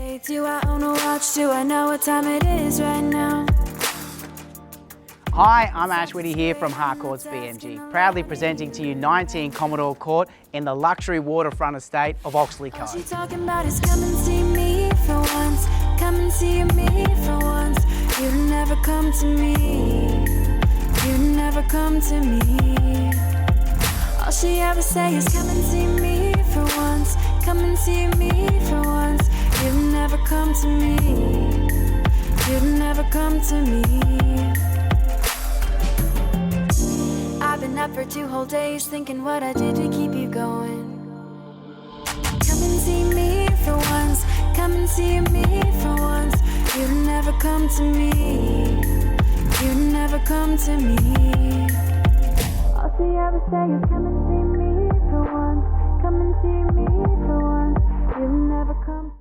Do I own a watch? Do I know what time it is right now? Hi, I'm Ash Whitty here from Harcourt's BMG, proudly presenting to you 19 Commodore Court in the luxury waterfront estate of Oxley All she Cove. talking about is come and see me for once. Come and see me for once. You never come to me. You never come to me. All she ever say is come and see me for once. Come and see me for once. You never come to me. You never come to me. I've been up for 2 whole days thinking what I did to keep you going. Come and see me for once. Come and see me for once. You never come to me. You never come to me. All she ever say is come and see me for once. Come and see me for once. You never come.